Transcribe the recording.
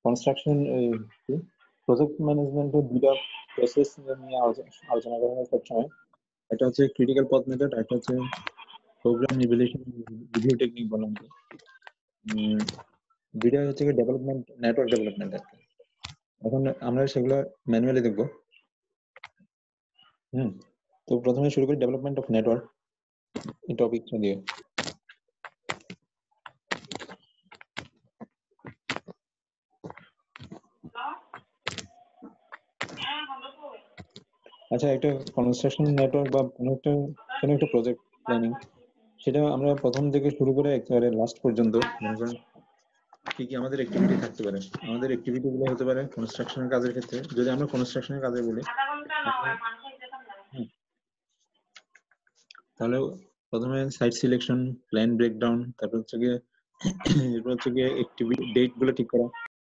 Construction project ম্যানেজমেন্টের দুইটা process নিয়ে আলোচনা করা হয় সবসময়। একটা হচ্ছে ক্রিটিক্যাল পাথ মেথড, একটা হচ্ছে প্রোগ্রাম ইভ্যালুয়েশন রিভিউ টেকনিক বলা হয়। দুইটা হচ্ছে ডেভেলপমেন্ট, নেটওয়ার্ক ডেভেলপমেন্ট আর কি। এখন আমরা সেগুলো ম্যানুয়ালি দেখবো। তো প্রথমে শুরু করি ডেভেলপমেন্ট অফ নেটওয়ার্ক এই টপিকটা দিয়ে। আচ্ছা, একটা কনস্ট্রাকশন নেটওয়ার্ক বা কোনো একটা প্রজেক্ট প্ল্যানিং, সেটা আমরা প্রথম থেকে শুরু করে একেবারে লাস্ট পর্যন্ত মনে করেন কি কি আমাদের অ্যাক্টিভিটি থাকতে পারে। আমাদের অ্যাক্টিভিটি গুলো হতে পারে কনস্ট্রাকশনের কাজের ক্ষেত্রে, যদি আমরা কনস্ট্রাকশনের কাজে বলি তাহলে প্রথমে সাইট সিলেকশন, প্ল্যান ব্রেকডাউন, তারপর হচ্ছে গিয়ে এরপর হচ্ছে গিয়ে অ্যাক্টিভিটি ডেট গুলো ঠিক করা,